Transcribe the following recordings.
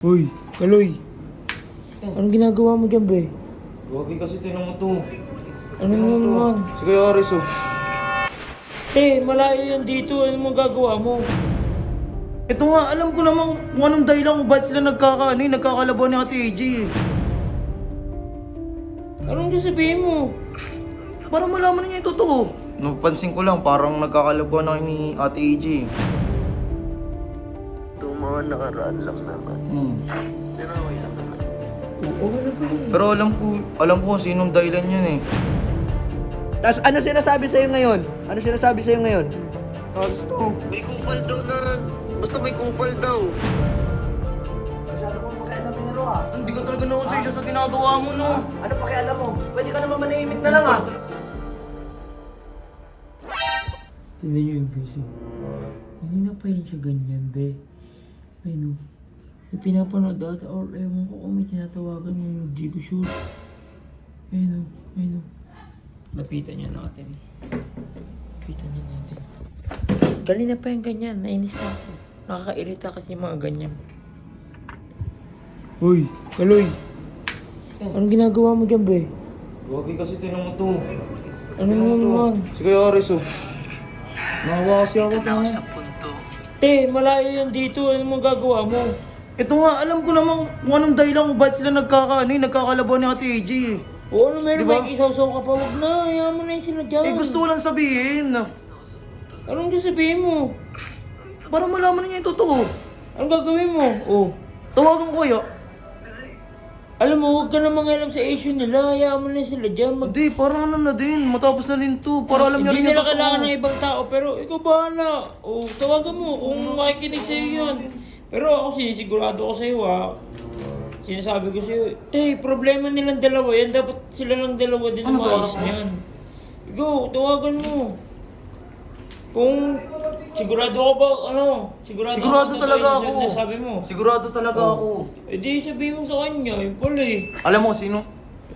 Uy, Kaloy. Anong ginagawa mo dyan, be? Wagi kasi tinang mo to. Ano naman? Si Kuya Aris oh. Malayo yan dito. Ano mo gagawa mo? Ito nga, alam ko namang kung anong dahilan kung ba't sila nagkakalaban ni Ate AJ eh. Anong sasabihin mo? Para malaman niya yung totoo. Napansin ko lang, parang nagkakalaban na ni Ate AJ. Itong mga nakaraan lang naman. Pero okay lang naman. Oo, ano ba eh? Pero alam ko kung sinong dahilan yan eh. Tapos ano sinasabi sa'yo ngayon? Ano sinasabi sa'yo ngayon? May kupal daw na. Basta may kupal daw. Masyado kong pakialamero ah. Hindi ka talaga nakonsensya sa ginagawa mo, no? Ano pakialam mo? Pwede ka naman manahimik na lang ah. Tignan niyo yung face. Kanina pa yun siya ganyan, be. Ayun, may pinapanood ata or ewan ko kung may tinatawagan yung hindi ko sure. Ayun. Lapitan niya natin. Kanina pa yung ganyan, nainis na ako. Nakakairita kasi yung mga ganyan. Uy, Kaloy. Anong ginagawa mo dyan, be? Wagi kasi tinang mo to. Ano naman? Si Kuya Aris oh. Nahawa kasi ako Ito na ako to. sa punto. Malayo yan dito. Ano mo gagawa mo? Ito nga, alam ko namang kung anong dahilan kung ba't sila nagkakalaban ni Ate AJ eh. O ano meron, Diba? may isaw-saw ka pa. Huwag na, hayaan mo na yung sila dyan. Eh gusto ko lang sabihin. Anong sasabihin mo? Para malaman niya yung totoo. Anong gagawin mo? Oh. Tawagan ko kaya. Alam mo, huwag ka na mangalam sa issue nila. Hayaan mo na sila dyan. Hindi, para ano na din. Matapos na din to. Para alam niya Hindi rin yung nila kailangan ng totoo. ibang tao, pero ikaw bahala. O, tawagan mo kung makikinig sa'yo yun. Pero ako sinisigurado ko sa'yo sinasabi ko sa'yo, problema nilang dalawa yan. Dapat sila lang dalawa din Ano, umayos tawagan mo? niyan. Ikaw, tawagan mo. Kung sigurado ka ba, sigurado Sigurado ka talaga sa ako. sabi mo. Sigurado talaga ako. Eh di sabihin mo sa kanya, yun pala eh. Alam mo sino?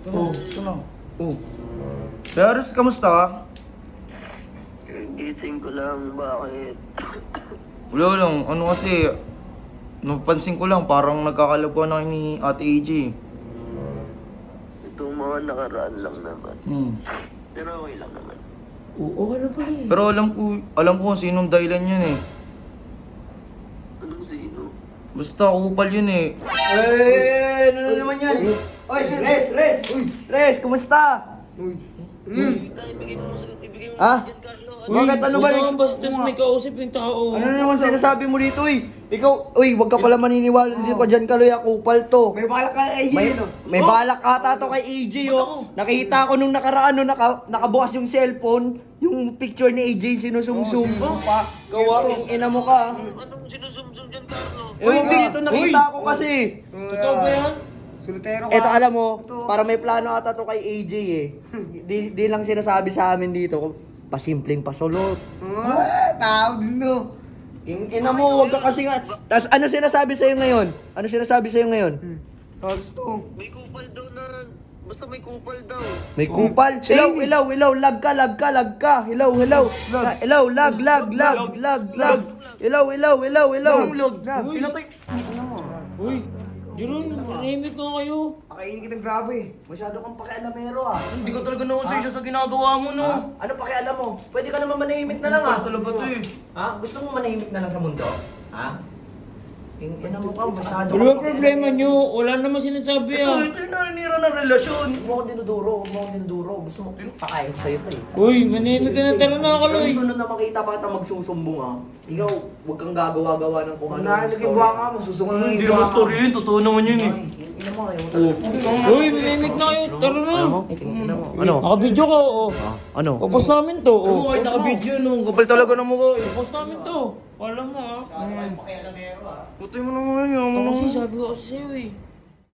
Ito na. Oh. Kuya Aris, kamusta? Gising ko lang. Bakit? Wala lang. Ano kasi, napansin ko lang, parang nagkakalaban na ni Ate AJ. Itong mga nakaraan lang naman. Pero okay lang naman. Oo, ano pala eh. Pero alam ko kung sinong dahilan yan eh. Anong sino? Basta kupal yun eh. Ano na naman yan? Oy, Res, kumusta? Tayo, ibigay mo sa ibigay mo Ha? dyan, Carlo. Bakit ano ba? Huwag bastos may kausap yung tao. Ano na naman sinasabi mo dito Ikaw, wag ka pala maniniwala dito ka dyan, Kaloy, kupal to. May balak ka kay AJ, no? May balak ata to kay AJ, oh. Nakita ko nung nakaraan, nakabukas yung cellphone, yung picture ni AJ sinusumsum. Kawang ina mo ka. Anong sinusumsum dyan, Carlo? Dito nakita ko kasi. Totoo ba yan? Solitero ka. Eto, alam mo, para may plano ata to kay AJ eh. Di lang sinasabi sa amin dito, pasimpleng pasulot. Tao din, no? Ina mo, wag ka kasi nga. Tas ano sinasabi sa'yo ngayon? Ano sinasabi sa'yo ngayon? Gusto. May kupal daw na. Basta may kupal daw. May kupal. Ilaw, lag ka. Ilaw. Lag. Ilaw. Pinatay. Uy, Jeron, nanahimik na kayo. Pakainin kitang grabe. Masyado kang pakialamero ah. Hindi ka talaga nakonsensya sa ginagawa mo, no? Ano pakialam mo? Pwede ka naman manahimik na lang ah. Talaga to eh. Ha? Gusto mo manahimik na lang sa mundo? Ha? Ina mo ka, masyado Ano ba problema nyo? Wala naman sinasabi Ito yung naninira ng relasyon. Huwag mo akong dinuduro. Gusto mo, pakain ko sa'yo pa eh. Uy, manahimik ka na. Tara na, Kaloy. Yung sunod na makita pa kita magsusumbong ah. Ikaw, huwag kang gagawa-gawa ng kung ano. Narinig yung buha ka, masusungan mo Hindi naman story yun, totoo naman yun eh. Ina mo kayo. Uy, manahimik na kayo. Tara na. Ano? Nakabidyo ko, Ano? Papos namin to, Ano kahit naka-video, no? Kapal talaga ng mukha eh. Papos namin to. Alam mo Putay mo naman yun. Kasi sabi ko kasi sa'yo eh.